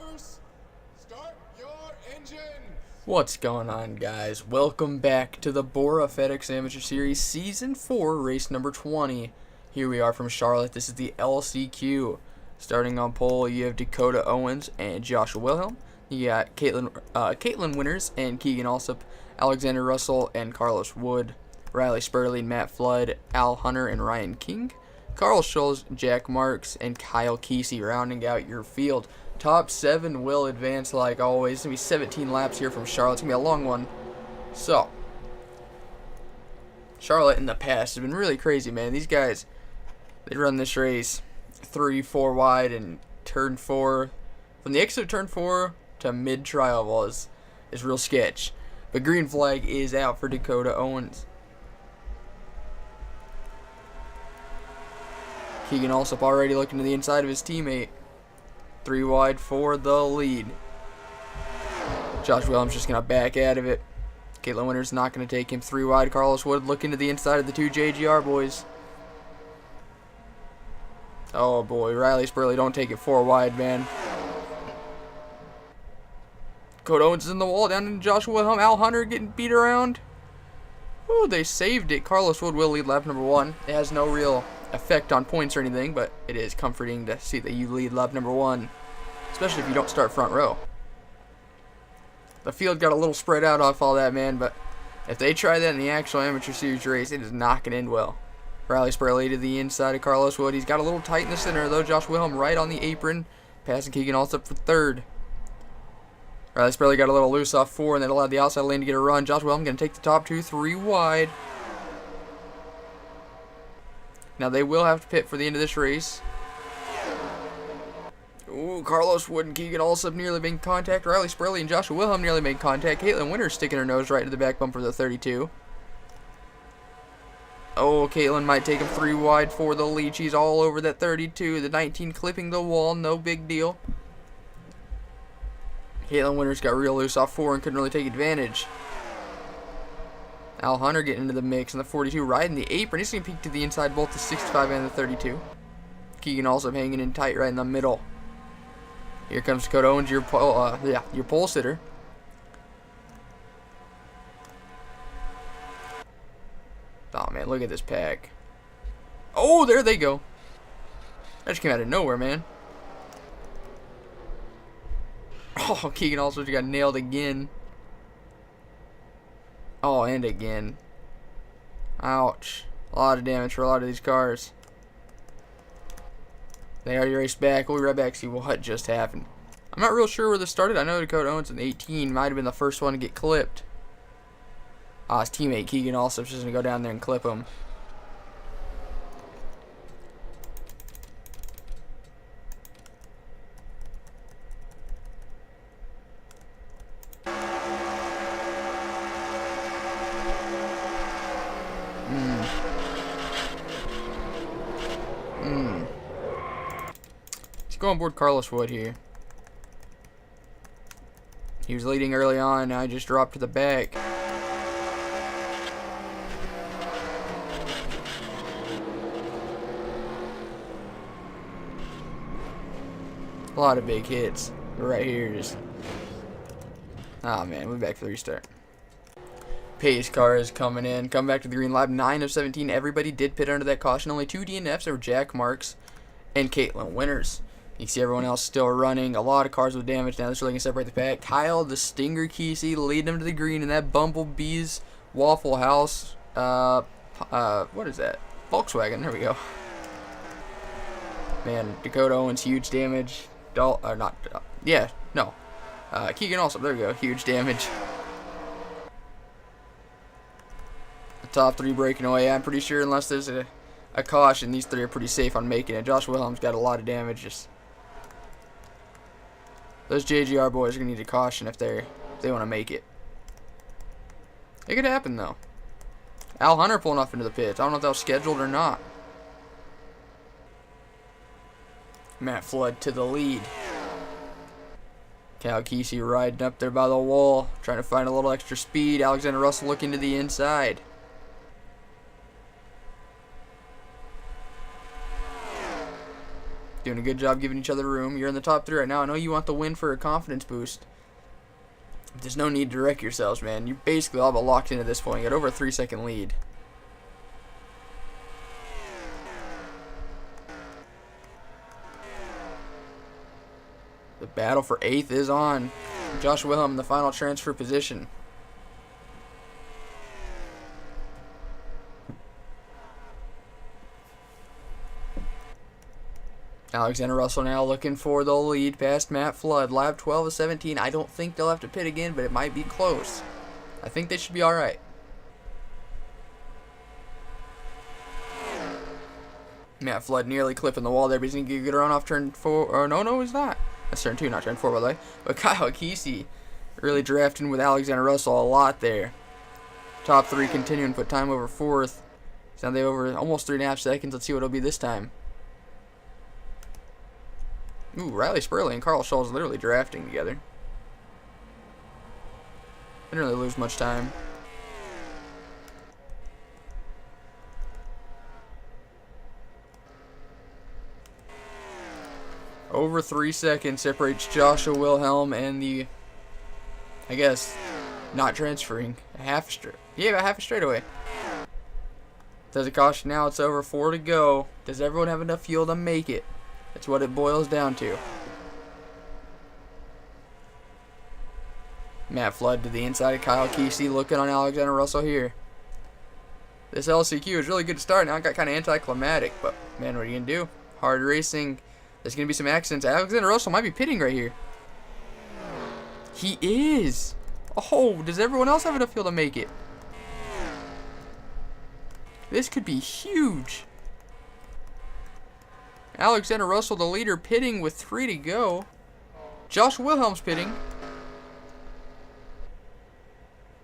Drivers, start your engines! What's going on, guys? Welcome back to the BORA FedEx Amateur Series Season 4, race number 20. Here we are from Charlotte. This is the LCQ. Starting on pole, you have Dakota Owens and Joshua Wilhelm. You got Caitlin Winters and Keegan Alsop, Alexander Russell and Carlos Wood, Riley Spurley, Matt Flood, Al Hunter and Ryan King, Carl Schulz, Jack Marks, and Kyle Kesey rounding out your field. Top 7 will advance like always. It's going to be 17 laps here from Charlotte. It's going to be a long one. So, Charlotte in the past has been really crazy, man. These guys, they run this race 3-4 wide and turn 4. From the exit of turn 4 to mid-trial is real sketch. But green flag is out for Dakota Owens. Keegan Alsop already looking to the inside of his teammate. 3 wide for the lead. Josh Williams just going to back out of it. Caitlin Winters not going to take him 3 wide. Carlos Wood looking to the inside of the 2 JGR boys. Oh boy, Riley Spurley, don't take it 4 wide, man. Dakota Owens is in the wall, down into Joshua Wilhelm. Al Hunter getting beat around. Ooh, they saved it. Carlos Wood will lead lap number 1. It has no real effect on points or anything, but it is comforting to see that you lead lap number 1, especially if you don't start front row. The field got a little spread out off all that, man, but if they try that in the actual amateur series race, it is not going to end well. Riley Spurley to the inside of Carlos Wood. He's got a little tight in the center, though. Josh Wilhelm right on the apron, passing Keegan Alsop for 3rd. Riley Spurley got a little loose off 4, and that allowed the outside lane to get a run. Josh Wilhelm going to take the top 2, 3 wide. Now they will have to pit for the end of this race. Ooh, Carlos Wood and Keegan Alsop nearly made contact. Riley Spurley and Joshua Wilhelm nearly made contact. Caitlin Winters sticking her nose right to the back bumper of the 32. Oh, Caitlin might take him 3 wide for the lead. She's all over that 32. The 19 clipping the wall. No big deal. Caitlin Winters got real loose off 4 and couldn't really take advantage. Al Hunter getting into the mix in the 42, riding the apron. He's going to peek to the inside, both the 65 and the 32. Keegan also hanging in tight right in the middle. Here comes Dakota Owens, your pole sitter. Oh man, look at this pack. Oh, there they go. That just came out of nowhere, man. Oh, Keegan also got nailed again. Oh, and again. Ouch. A lot of damage for a lot of these cars. They already raced back. We'll be right back to see what just happened. I'm not real sure where this started. I know Dakota Owens in 18 might have been the first one to get clipped. His teammate Keegan also just going to go down there and clip him. Let's go on board Carlos Wood here. He was leading early on, now I just dropped to the back. A lot of big hits right here. Just, oh man, we're back for the restart. Pace car is coming in. Come back to the green lap. 9 of 17. Everybody did pit under that caution. Only 2 DNFs. There were Jack Marks and Caitlin Winters. You can see everyone else still running. A lot of cars with damage. Now this really can separate the pack. Kyle, the Stinger Kesey, leading them to the green in that Bumblebee's Waffle House. What is that? Volkswagen. There we go. Man, Dakota Owens, huge damage. Keegan also. There we go. Huge damage. Top 3 breaking away. I'm pretty sure unless there's a caution, these 3 are pretty safe on making it. Josh Wilhelm's got a lot of damage. Those JGR boys are going to need a caution if they want to make it. It could happen, though. Al Hunter pulling off into the pits. I don't know if that was scheduled or not. Matt Flood to the lead. Kyle Kesey riding up there by the wall, trying to find a little extra speed. Alexander Russell looking to the inside. Doing a good job giving each other room. You're in the top 3 right now. I know you want the win for a confidence boost. There's no need to wreck yourselves, man. You're basically all but locked in at this point. You got over a 3-second lead. The battle for 8th is on. Josh Wilhelm in the final transfer position. Alexander Russell now looking for the lead past Matt Flood. Lap 12 of 17. I don't think they'll have to pit again, but it might be close. I think they should be alright. Matt Flood nearly clipping the wall there, but he's going to get around off turn 4. Or no, he's not. That's turn 2, not turn 4, by the way. But Kyle Kesey really drafting with Alexander Russell a lot there. Top 3 continuing to put time over 4th. So now they over almost 3.5 seconds. Let's see what it'll be this time. Ooh, Riley Spurley and Carl Scholl's literally drafting together. Didn't really lose much time. Over 3 seconds separates Joshua Wilhelm and the, I guess, not transferring. About half a straightaway. Does it caution now? It's over 4 to go. Does everyone have enough fuel to make it? That's what it boils down to. Matt Flood to the inside of Kyle Kesey, looking on Alexander Russell here. This LCQ is really good to start. Now it got kind of anticlimactic, but man, what are you going to do? Hard racing. There's going to be some accidents. Alexander Russell might be pitting right here. He is. Oh, does everyone else have enough fuel to make it? This could be huge. Alexander Russell, the leader, pitting with 3 to go. Josh Wilhelm's pitting.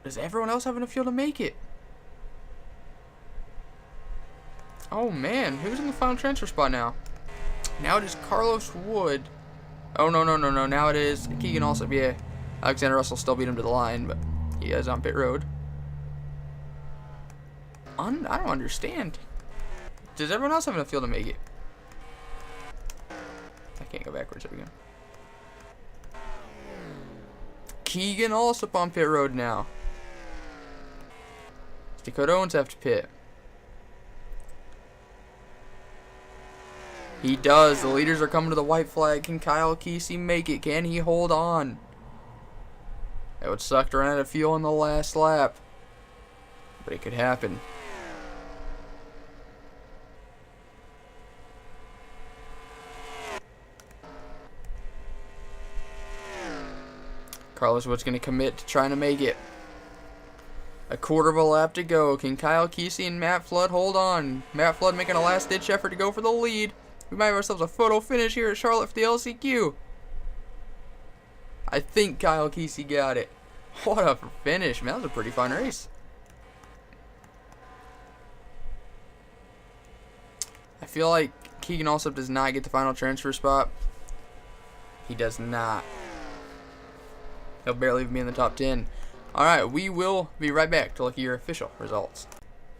Does everyone else have enough fuel to make it? Oh, man. Who's in the final transfer spot now? Now it is Carlos Wood. Oh, no. Now it is Keegan Allsup. Yeah. Alexander Russell still beat him to the line, but he is on pit road. I don't understand. Does everyone else have enough fuel to make it? I can't go backwards. There we go. Keegan Allsup on pit road now. Does Dakota Owens have to pit? He does. The leaders are coming to the white flag. Can Kyle Kesey make it? Can he hold on? That would suck to run out of fuel in the last lap. But it could happen. Carlos Wood's going to commit to trying to make it. A quarter of a lap to go. Can Kyle Kesey and Matt Flood hold on? Matt Flood making a last-ditch effort to go for the lead. We might have ourselves a photo finish here at Charlotte for the LCQ. I think Kyle Kesey got it. What a finish, man. That was a pretty fun race. I feel like Keegan Allsup does not get the final transfer spot. He does not. He'll barely even be in the top 10. Alright, we will be right back to look at your official results.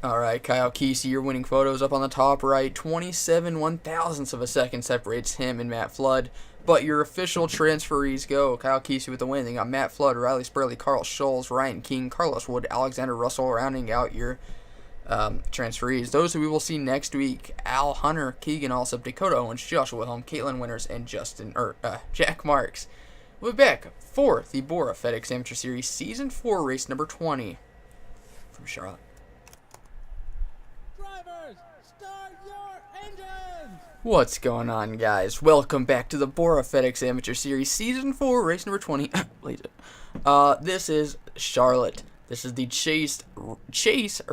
Alright, Kyle Kesey, your winning photos up on the top right. 27 one-thousandths of a second separates him and Matt Flood. But your official transferees go. Kyle Kesey with the win. They got Matt Flood, Riley Spurley, Carl Scholes, Ryan King, Carlos Wood, Alexander Russell rounding out your transferees. Those who we will see next week: Al Hunter, Keegan Allsup, Dakota Owens, Joshua Wilhelm, Caitlin Winters, and Jack Marks. We'll be back for the BORA FedEx Amateur Series Season 4 race number 20 from Charlotte. Drivers, start your engines! What's going on, guys? Welcome back to the BORA FedEx Amateur Series Season 4 race number 20. This is Charlotte. This is the Chase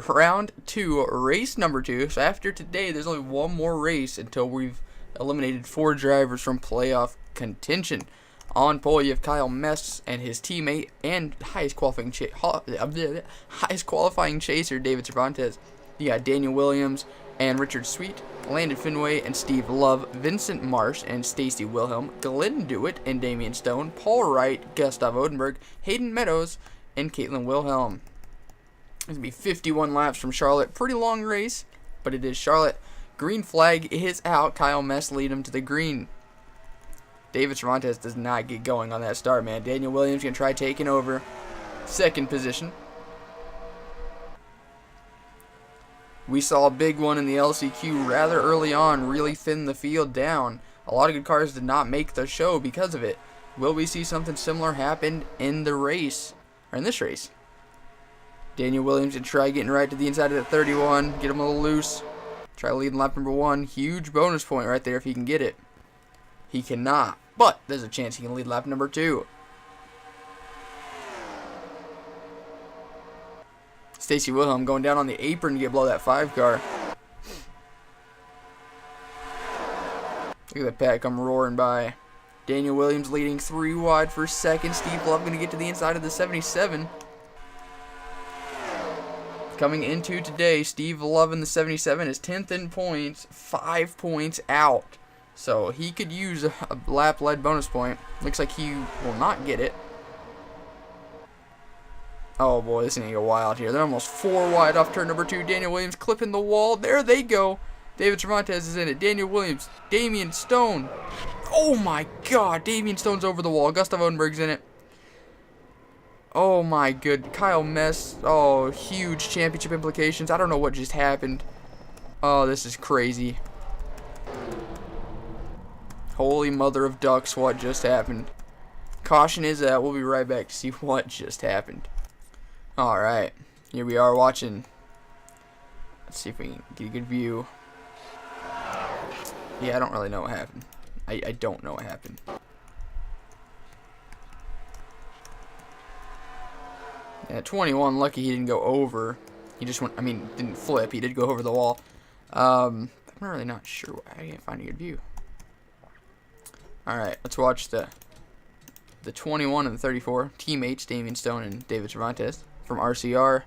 Round 2 race number 2. So after today, there's only one more race until we've eliminated 4 drivers from playoff contention. On pole, you have Kyle Mess and his teammate and highest qualifying chaser, David Cervantes. You got Daniel Williams and Richard Sweet, Landon Finway and Steve Love, Vincent Marsh and Stacy Wilhelm, Glenn Dewitt and Damian Stone, Paul Wright, Gustav Odenberg, Hayden Meadows, and Caitlin Wilhelm. It's going to be 51 laps from Charlotte. Pretty long race, but it is Charlotte. Green flag is out. Kyle Mess lead him to the green. David Cervantes does not get going on that start, man. Daniel Williams going to try taking over. Second position. We saw a big one in the LCQ rather early on, really thin the field down. A lot of good cars did not make the show because of it. Will we see something similar happen in the race, or in this race? Daniel Williams can try getting right to the inside of the 31, get him a little loose. Try leading lap number 1. Huge bonus point right there if he can get it. He cannot, but there's a chance he can lead lap number 2. Stacy Wilhelm going down on the apron to get below that 5 car. Look at that pack come roaring by. Daniel Williams leading 3 wide for second. Steve Love going to get to the inside of the 77. Coming into today, Steve Love in the 77 is 10th in points, 5 points out. So he could use a lap-led bonus point. Looks like he will not get it. Oh boy, this is going to go wild here. They're almost 4 wide off turn number 2. Daniel Williams clipping the wall. There they go. David Cervantes is in it. Daniel Williams, Damian Stone. Oh my god, Damian Stone's over the wall. Gustav Odenberg's in it. Oh my good. Kyle Mess. Oh, huge championship implications. I don't know what just happened. Oh, this is crazy. Holy mother of ducks, what just happened? Caution is out. We'll be right back to see what just happened. Alright, here we are watching. Let's see if we can get a good view. Yeah, I don't really know what happened. I don't know what happened. Yeah, 21, lucky he didn't go over. He just went, I mean, didn't flip. He did go over the wall. I'm really not sure. I can't find a good view. Alright, let's watch the 21 and the 34. Teammates, Damian Stone and David Cervantes from RCR.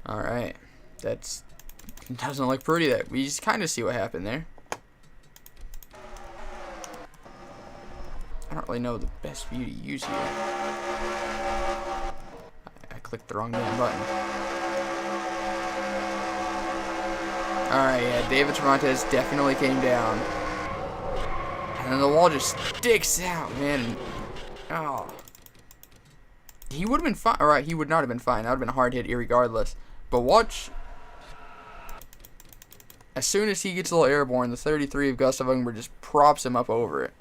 Alright. Doesn't look pretty. That we just kind of see what happened there. I don't really know the best view to use here. I clicked the wrong damn button. Alright, yeah, David Cervantes definitely came down. And then the wall just sticks out, man. Oh. He would have been fine. Alright, he would not have been fine. That would have been a hard hit irregardless. But watch. As soon as he gets a little airborne, the 33 of Gustav Odenberg just props him up over it.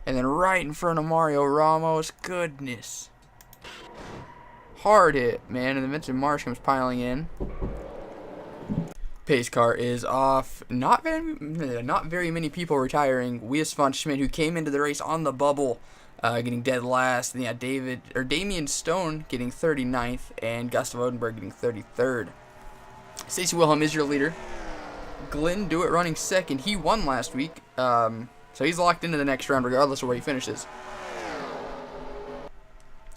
And then right in front of Mario Ramos. Goodness. Hard hit, man. And then Vincent Marsh comes piling in. Pace car is off. Not very many people retiring. Wies von Schmidt, who came into the race on the bubble, getting dead last. And yeah, Damian Stone getting 39th, and Gustav Odenberg getting 33rd. Stacy Wilhelm is your leader. Glenn Dewitt running second. He won last week, so he's locked into the next round regardless of where he finishes.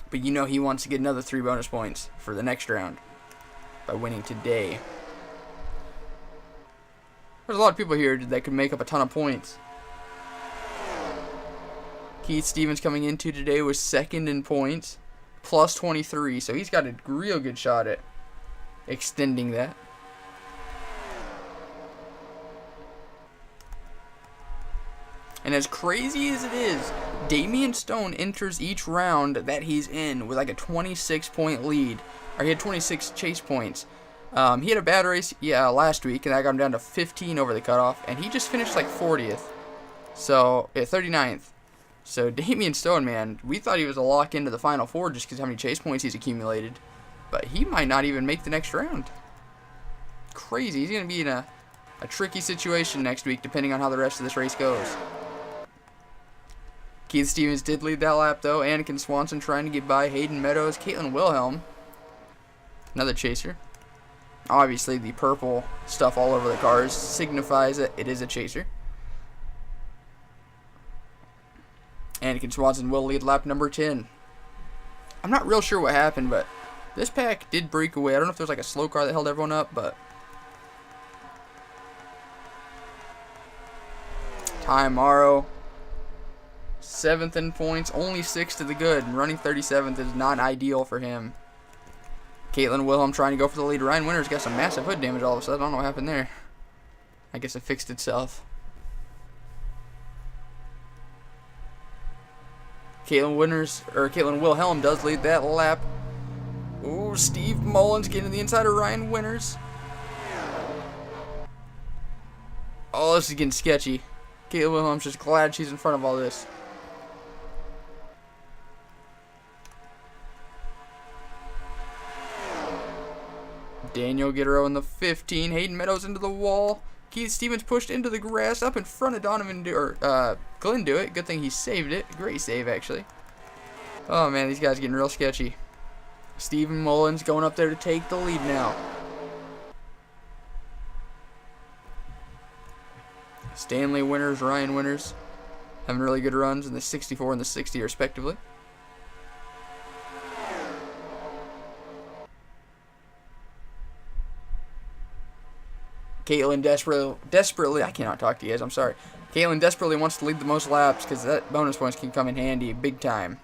But you know he wants to get another 3 bonus points for the next round by winning today. There's a lot of people here that could make up a ton of points. Keith Stevens coming into today was second in points, plus 23, so he's got a real good shot at extending that. And as crazy as it is, Damian Stone enters each round that he's in with like a 26-point lead. Or he had 26 chase points. He had a bad race last week, and that got him down to 15 over the cutoff. And he just finished like 40th. So, 39th. So, Damian Stone, man, we thought he was a lock into the Final Four just because how many chase points he's accumulated. But he might not even make the next round. Crazy. He's going to be in a tricky situation next week, depending on how the rest of this race goes. Keith Stevens did lead that lap, though. Anakin Swanson trying to get by Hayden Meadows. Caitlin Wilhelm, another chaser. Obviously, the purple stuff all over the cars signifies that it is a chaser. Anakin Swanson will lead lap number 10. I'm not real sure what happened, but this pack did break away. I don't know if there was like a slow car that held everyone up, but Ty Morrow 7th in points, only 6 to the good. And running 37th is not ideal for him. Caitlin Wilhelm trying to go for the lead. Ryan Winters got some massive hood damage all of a sudden. I don't know what happened there. I guess it fixed itself. Caitlin Wilhelm does lead that lap. Ooh, Steve Mullins getting to the inside of Ryan Winters. Oh, this is getting sketchy. Caitlin Wilhelm's just glad she's in front of all this. Daniel Gittero in the 15. Hayden Meadows into the wall. Keith Stevens pushed into the grass up in front of Glenn Dewitt. Good thing he saved it. Great save, actually. Oh, man, these guys are getting real sketchy. Steven Mullins going up there to take the lead now. Stanley Winters, Ryan Winters having really good runs in the 64 and the 60 respectively. Caitlin desperately, I cannot talk to you guys, I'm sorry. Caitlin desperately wants to lead the most laps because that bonus points can come in handy big time.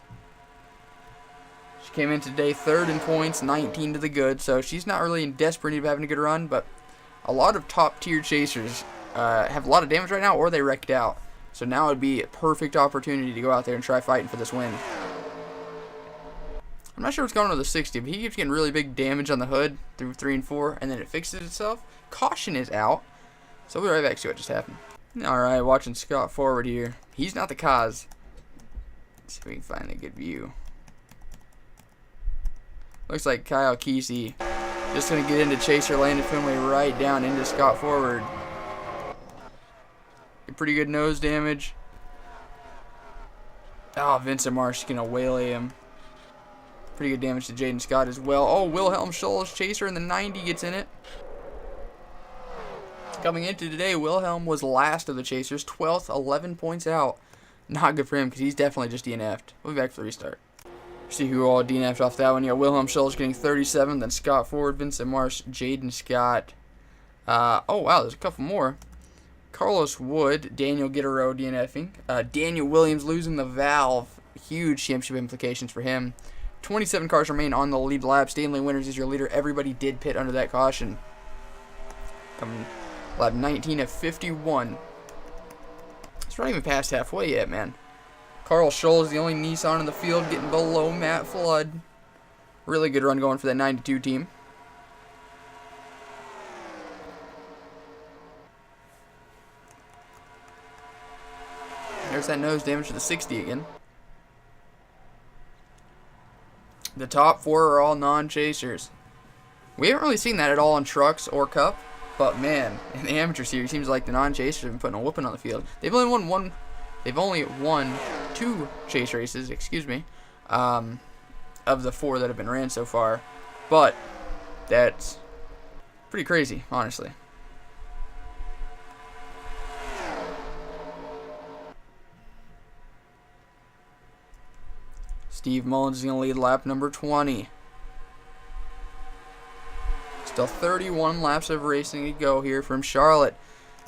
She came in today 3rd in points, 19 to the good, so she's not really in desperate need of having a good run, but a lot of top tier chasers have a lot of damage right now, or they wrecked out. So now would be a perfect opportunity to go out there and try fighting for this win. I'm not sure what's going on with the 60, but he keeps getting really big damage on the hood through 3 and 4, and then it fixes itself. Caution is out, so we'll be right back to see what just happened. Alright, watching Scott forward here. He's not the cause. Let's see if we can find a good view. Looks like Kyle Kesey just going to get into Chaser Landon Finley right down into Scott forward. Pretty good nose damage. Oh, Vincent Marsh is going to waylay him. Pretty good damage to Jaden Scott as well. Oh, Wilhelm Scholl's Chaser in the 90 gets in it. Coming into today, Wilhelm was last of the Chasers, 12th, 11 points out. Not good for him because he's definitely just DNF'd. We'll be back for the restart. See who all DNF'd off that one. Yeah, Wilhelm Scholl's getting 37, then Scott Ford, Vincent Marsh, Jaden Scott. Oh, wow, there's a couple more. Carlos Wood, Daniel Gittero DNFing. Daniel Williams losing the valve. Huge championship implications for him. 27 cars remain on the lead lap. Stanley Winters is your leader. Everybody did pit under that caution. Coming lap 19 of 51. It's not even past halfway yet, man. Carl Scholl is the only Nissan in the field getting below Matt Flood. Really good run going for that 92 team. There's that nose damage to the 60 again. The top 4 are all non-chasers. We haven't really seen that at all in trucks or cup, but man, in the amateur series, it seems like the non-chasers have been putting a whooping on the field. They've only won 2 chase races, of the 4 that have been ran so far, but that's pretty crazy, honestly. Steve Mullins is going to lead lap number 20. Still 31 laps of racing to go here from Charlotte.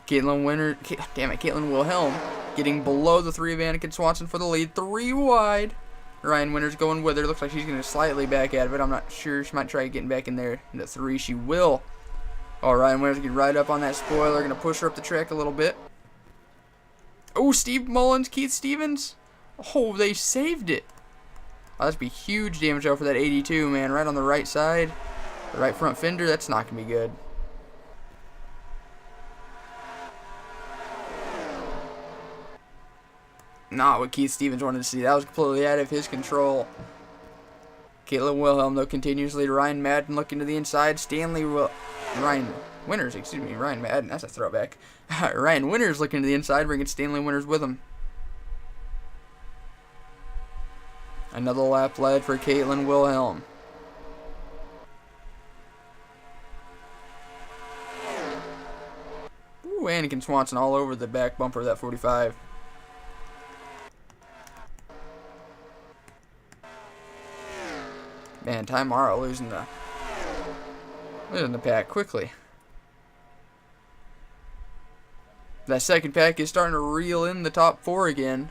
Caitlin Wilhelm getting below the 3 of Anakin Swanson for the lead. 3 wide. Ryan Winters going with her. Looks like she's going to slightly back out of it. I'm not sure. She might try getting back in there into 3. She will. Oh, Ryan Winters getting right up on that spoiler. Going to push her up the track a little bit. Oh, Steve Mullins, Keith Stevens. Oh, they saved it. Oh, that'd be huge damage over that 82, man. Right on the right side. The right front fender. That's not going to be good. Not what Keith Stevens wanted to see. That was completely out of his control. Caitlin Wilhelm, though, continues to lead. Ryan Madden looking to the inside. Ryan Madden. That's a throwback. Ryan Winters looking to the inside, bringing Stanley Winters with him. Another lap led for Caitlin Wilhelm. Ooh, Anakin Swanson all over the back bumper of that 45. Man, Ty Morrow losing the pack quickly. That second pack is starting to reel in the top 4 again.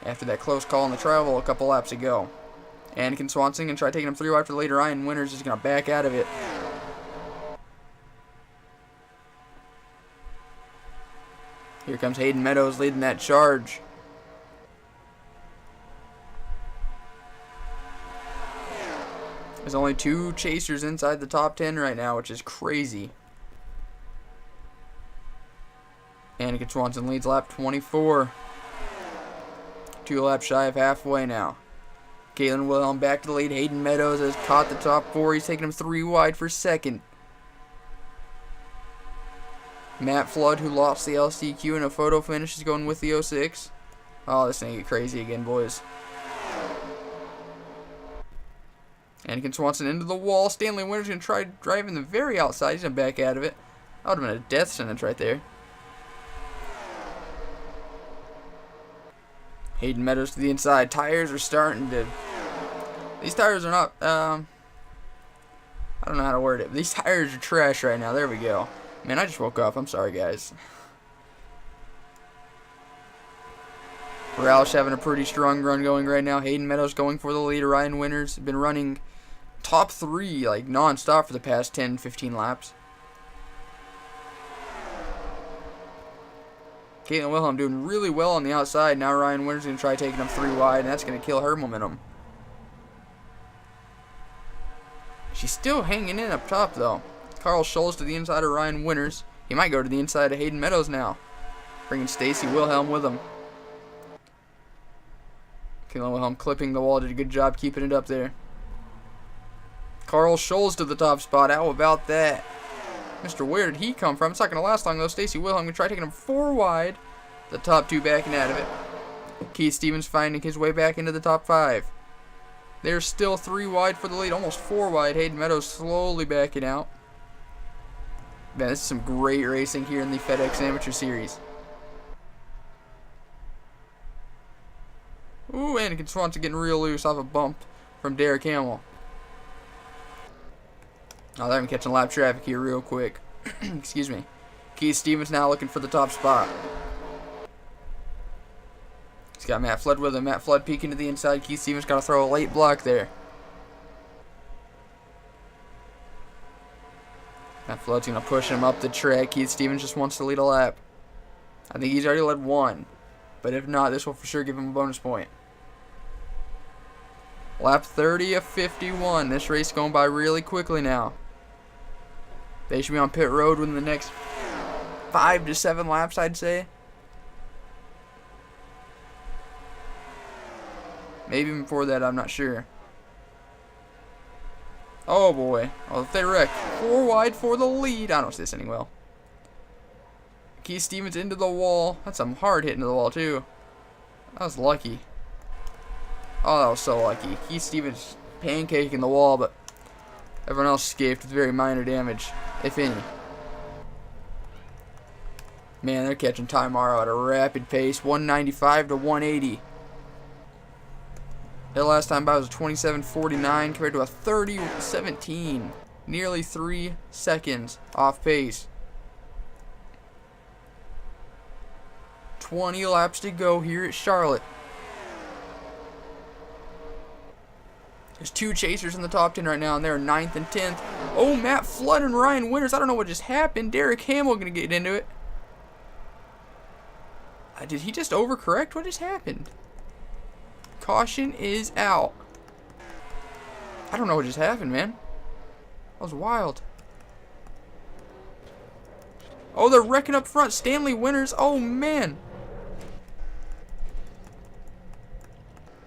after that close call in the travel a couple laps ago. Anakin Swanson going to try taking him 3 wide for the lead. Ryan Winters is going to back out of it. Here comes Hayden Meadows leading that charge. There's only 2 chasers inside the top 10 right now, which is crazy. Anakin Swanson leads lap 24. 2 laps shy of halfway now. Kalen Wilhelm back to the lead. Hayden Meadows has caught the top 4. He's taking him 3 wide for second. Matt Flood, who lost the LCQ in a photo finish, is going with the 06. Oh, this thing get crazy again, boys. Anakin Swanson into the wall. Stanley Winters going to try driving the very outside. He's going to back out of it. That would have been a death sentence right there. Hayden Meadows to the inside. Tires are starting to... These tires are not... I don't know how to word it. These tires are trash right now. There we go. Man, I just woke up. I'm sorry, guys. Roush having a pretty strong run going right now. Hayden Meadows going for the lead. Ryan Winters been running top 3 like non-stop for the past 10-15 laps. Caitlin Wilhelm doing really well on the outside. Now Ryan Winters going to try taking him 3 wide, and that's going to kill her momentum. She's still hanging in up top, though. Carl Scholes to the inside of Ryan Winters. He might go to the inside of Hayden Meadows now, bringing Stacy Wilhelm with him. Caitlin Wilhelm clipping the wall. Did a good job keeping it up there. Carl Scholes to the top spot. How about that? Mr. Where did he come from? It's not going to last long, though. Stacy Wilhelm going to try taking him 4 wide. The top 2 backing out of it. Keith Stevens finding his way back into the top 5. There's still 3 wide for the lead. Almost 4 wide. Hayden Meadows slowly backing out. Man, this is some great racing here in the FedEx Amateur Series. Ooh, Anakin Swanson getting real loose off a bump from Derek Hamill. Oh, they're catching lap traffic here real quick. Excuse me. Keith Stevens now looking for the top spot. He's got Matt Flood with him. Matt Flood peeking to the inside. Keith Stevens got to throw a late block there. Matt Flood's going to push him up the track. Keith Stevens just wants to lead a lap. I think he's already led 1. But if not, this will for sure give him a bonus point. Lap 30 of 51. This race going by really quickly now. They should be on pit road within the next 5 to 7 laps, I'd say. Maybe even before that, I'm not sure. Oh boy. Well, if they wreck, 4 wide for the lead. I don't see this ending well. Keith Stevens into the wall. That's some hard hit into the wall, too. That was lucky. Oh, that was so lucky. Keith Stevens pancaking the wall, but everyone else escaped with very minor damage, if any. Man, they're catching Ty Morrow at a rapid pace. 195 to 180. Their last time by was 27:49 compared to a 30:17. Nearly 3 seconds off pace. 20 laps to go here at Charlotte. There's 2 chasers in the top 10 right now, and they're 9th and 10th. Oh, Matt Flood and Ryan Winters. I don't know what just happened. Derek Hamill going to get into it. Did he just overcorrect? What just happened? Caution is out. I don't know what just happened, man. That was wild. Oh, they're wrecking up front. Stanley Winters. Oh, man.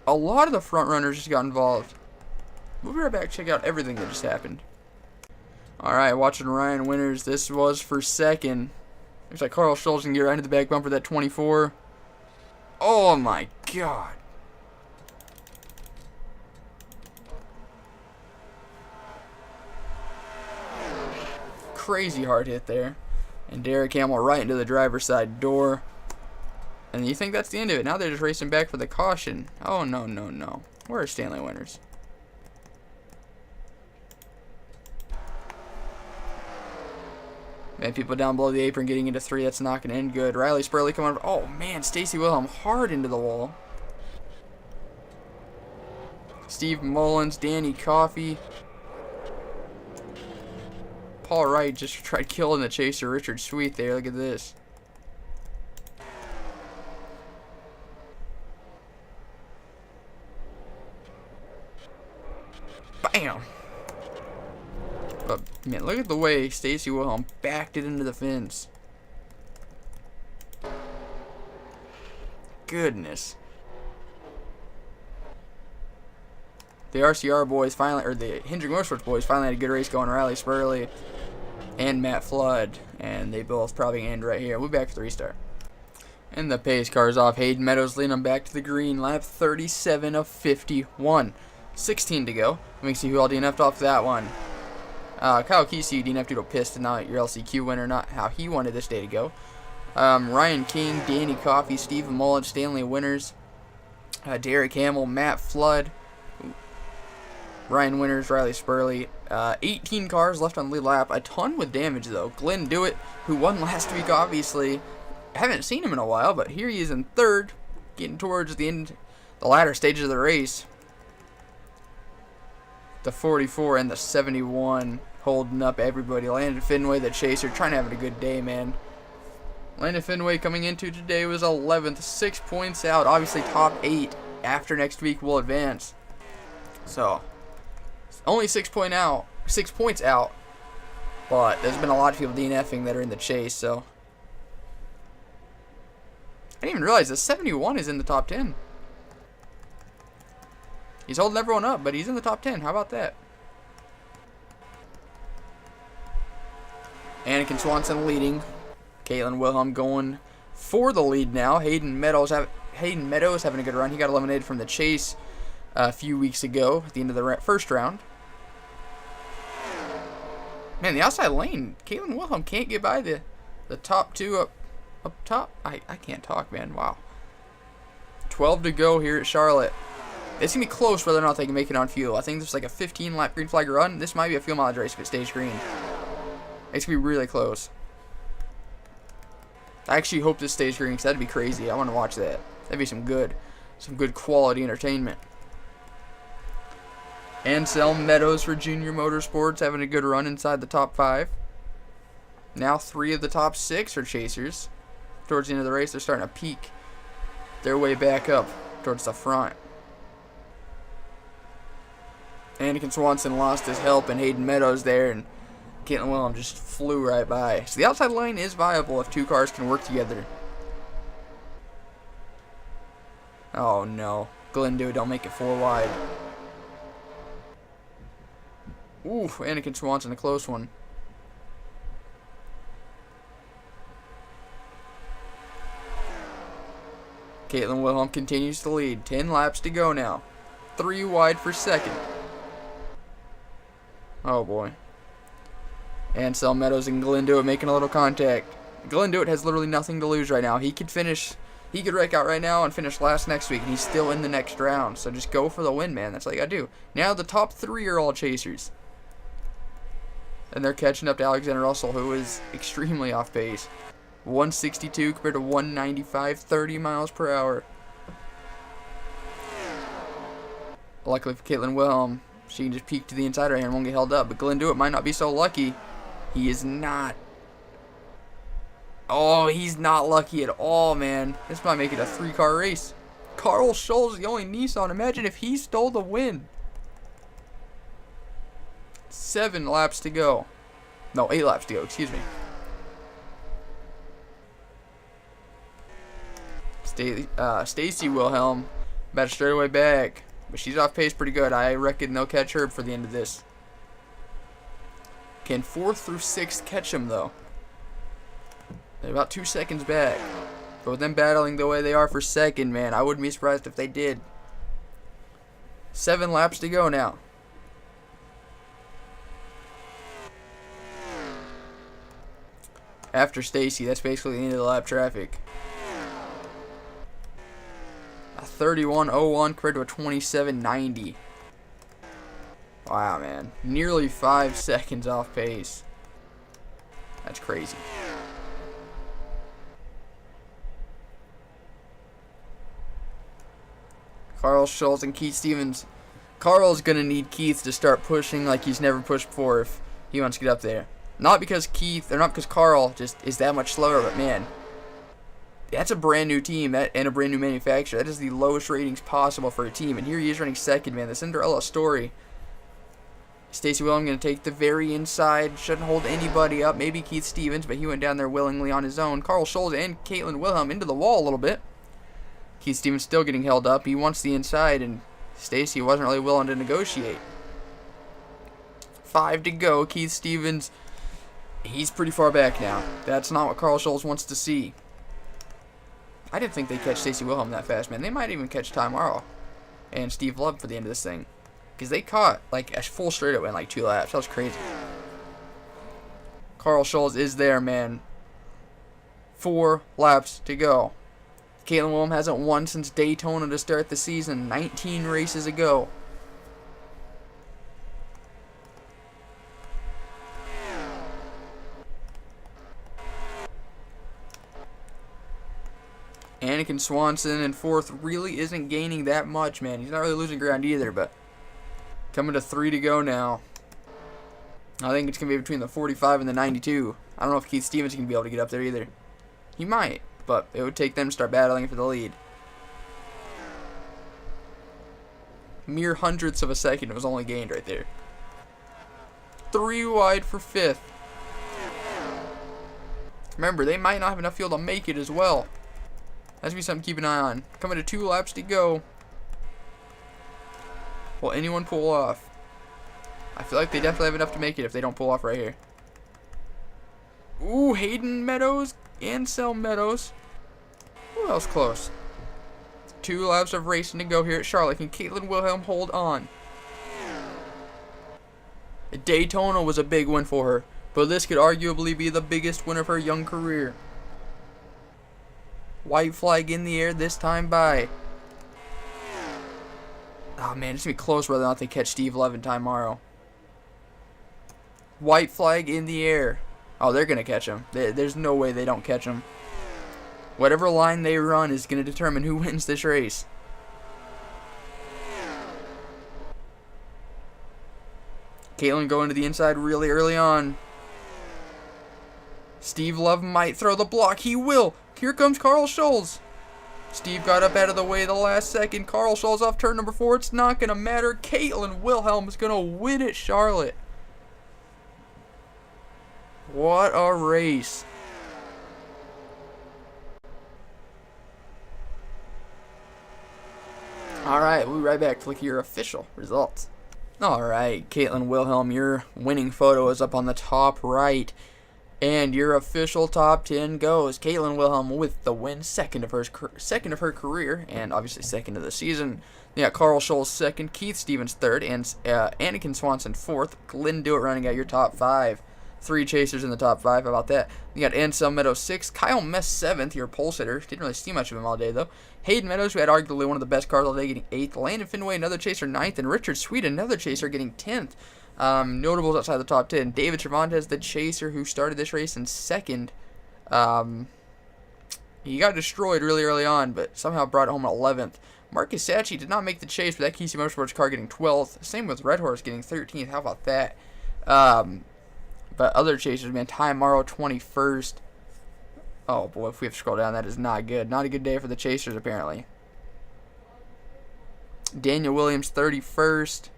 A lot of the front runners just got involved. We'll be right back. Check out everything that just happened. Alright, watching Ryan Winters. This was for second. Looks like Carl Schultz can get right into the back bumper, that 24. Oh my god. Crazy hard hit there. And Derek Hamill right into the driver's side door. And you think that's the end of it. Now they're just racing back for the caution. Oh, no, no, no. Where are Stanley Winters? Man, people down below the apron getting into 3. That's not going to end good. Riley Spurley coming up. Oh, man. Stacy Wilhelm hard into the wall. Steve Mullins, Danny Coffey. Paul Wright just tried killing the chaser Richard Sweet there. Look at this. Bam! But, man, look at the way Stacy Wilhelm backed it into the fence. Goodness. The RCR boys finally, or the Hendrick Motorsports boys finally had a good race going. Riley Spurley and Matt Flood, and they both probably end right here. We'll be back for the restart. And the pace car's off. Hayden Meadows leading them back to the green. Lap 37 of 51. 16 to go. Let me see who all DNF'd off that one. Kyle Kesey DNF'd due to piston, not your LCQ winner, not how he wanted this day to go. Ryan King, Danny Coffey, Stephen Mullins, Stanley Winners, Derek Hamill, Matt Flood, Ryan Winters, Riley Spurley. 18 cars left on the lead lap. A ton with damage, though. Glenn Dewitt, who won last week, obviously. I haven't seen him in a while, but here he is in third, getting towards the end, the latter stages of the race. The 44 and the 71 holding up everybody. Landon Fenway, the chaser, trying to have a good day, man. Landon Fenway coming into today was 11th, 6 points out. Obviously, top 8 after next week will advance. So, only 6 points out. But there's been a lot of people DNFing that are in the chase, so. I didn't even realize the 71 is in the top 10. He's holding everyone up, but he's in the top 10. How about that? Anakin Swanson leading. Caitlin Wilhelm going for the lead now. Hayden Meadows having a good run. He got eliminated from the chase a few weeks ago at the end of the first round. Man, the outside lane, Caitlin Wilhelm can't get by the top two up top. I can't talk, man. Wow. 12 to go here at Charlotte. It's going to be close whether or not they can make it on fuel. I think there's like a 15-lap green flag run. This might be a fuel mileage race if it stays green. It's going to be really close. I actually hope this stays green because that'd be crazy. I want to watch that. That'd be some good quality entertainment. Anselm Meadows for Junior Motorsports having a good run inside the top 5. Now 3 of the top 6 are chasers. Towards the end of the race, they're starting to peak their way back up towards the front. Anakin Swanson lost his help and Hayden Meadows there, and Caitlin Wilhelm just flew right by. So the outside lane is viable if 2 cars can work together. Oh no. Glenn Dewitt don't make it 4 wide. Ooh, Anakin Swanson, a close one. Caitlin Wilhelm continues to lead. 10 laps to go now. 3 wide for second. Oh boy. Ansel Meadows and Glenn Dewitt making a little contact. Glenn Dewitt has literally nothing to lose right now. He could wreck out right now and finish last next week, and he's still in the next round. So just go for the win, man. That's all you gotta do. Now the top 3 are all chasers. And they're catching up to Alexander Russell, who is extremely off pace. 162 compared to 195, 30 miles per hour. Luckily for Caitlin Wilhelm, she can just peek to the inside right here and won't get held up. But Glenn Dewitt might not be so lucky. He is not. Oh, he's not lucky at all, man. This might make it a 3-car race. Carl Scholl's the only Nissan. Imagine if he stole the win. 7 laps to go. No, 8 laps to go. Excuse me. Stacy Wilhelm about to straightaway back. But she's off pace pretty good. I reckon they'll catch her for the end of this. Can 4th through 6th catch him, though? They're about 2 seconds back. But with them battling the way they are for second, man, I wouldn't be surprised if they did. 7 laps to go now. After Stacy, that's basically the end of the lap traffic. A 31.01 compared to a 27.90. Wow, man. Nearly 5 seconds off pace. That's crazy. Carl Schultz and Keith Stevens Carl's going to need Keith to start pushing like he's never pushed before if he wants to get up there. Not because Carl just is that much slower, but man, that's a brand new team and a brand new manufacturer. That is the lowest ratings possible for a team. And here he is running second, man. The Cinderella story. Stacy Wilhelm going to take the very inside. Shouldn't hold anybody up. Maybe Keith Stevens, but he went down there willingly on his own. Carl Scholes and Caitlin Wilhelm into the wall a little bit. Keith Stevens still getting held up. He wants the inside, and Stacy wasn't really willing to negotiate. 5 to go. Keith Stevens, he's pretty far back now. That's not what Carl Scholes wants to see. I didn't think they'd catch Stacy Wilhelm that fast, man. They might even catch Ty Morrow and Steve Love for the end of this thing. Because they caught like a full straight up in like 2 laps. That was crazy. Carl Scholes is there, man. 4 laps to go. Caitlin Wilhelm hasn't won since Daytona to start the season. 19 races ago. Anakin Swanson in 4th really isn't gaining that much, man. He's not really losing ground either, but coming to 3 to go now. I think it's going to be between the 45 and the 92. I don't know if Keith Stevens can be able to get up there either. He might, but it would take them to start battling for the lead. Mere hundredths of a second was only gained right there. 3 wide for 5th. Remember, they might not have enough fuel to make it as well. That's going to be something to keep an eye on. Coming to 2 laps to go. Will anyone pull off? I feel like they definitely have enough to make it if they don't pull off right here. Ooh, Hayden Meadows, Ansel Meadows. Ooh, that was close. 2 laps of racing to go here at Charlotte. Can Caitlin Wilhelm hold on? Daytona was a big win for her, but this could arguably be the biggest win of her young career. White flag in the air, this time by. Oh man, it's going to be close whether or not they catch Steve Love and Ty Morrow. White flag in the air. Oh, they're going to catch him. There's no way they don't catch him. Whatever line they run is going to determine who wins this race. Caitlin going to the inside really early on. Steve Love might throw the block. He will. Here comes Carl Scholes. Steve got up out of the way the last second. Carl Scholes off turn number 4. It's not going to matter. Caitlin Wilhelm is going to win at Charlotte. What a race. Alright, we'll be right back to look at your official results. Alright, Caitlin Wilhelm, your winning photo is up on the top right. And your official top 10 goes. Caitlin Wilhelm with the win, second of her career, and obviously second of the season. You got Carl Scholes second, Keith Stevens third, and Anakin Swanson fourth. Glenn Dewitt running out your top 5. 3 chasers in the top 5. How about that? You got Ansel Meadows 6th, Kyle Mess 7th, your pole sitter. Didn't really see much of him all day though. Hayden Meadows, who had arguably one of the best cars all day, getting 8th. Landon Finway, another chaser, 9th, and Richard Sweet, another chaser, getting 10th. Notables outside the top 10. David Cervantes, the chaser who started this race in 2nd. He got destroyed really early on, but somehow brought it home at 11th. Marcus Sacchi did not make the chase, but that KC Motorsports car getting 12th. Same with Red Horse getting 13th. How about that? But other chasers, man. Ty Morrow 21st. Oh boy, if we have to scroll down, that is not good. Not a good day for the chasers, apparently. Daniel Williams 31st.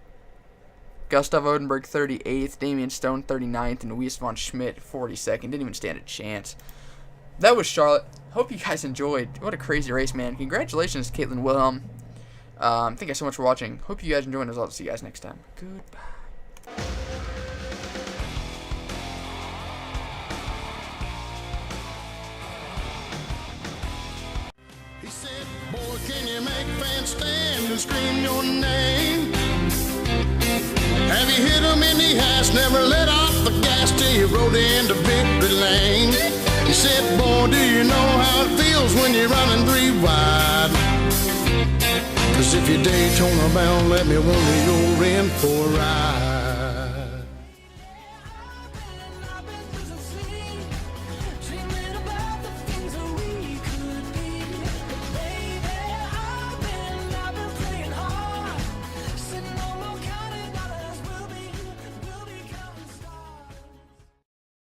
Gustav Odenberg 38th, Damian Stone 39th, and Luis von Schmidt 42nd. Didn't even stand a chance. That was Charlotte. Hope you guys enjoyed. What a crazy race, man. Congratulations to Caitlin Wilhelm. Thank you guys so much for watching. Hope you guys enjoyed, as well. See you guys next time. Goodbye. He said, boy, can you make fans stand and scream your name? Have you hit him in the ass, never let off the gas till you rode into victory lane? He said, boy, do you know how it feels when you're running 3 wide? 'Cause if you're Daytona bound, let me wonder you're in for a ride.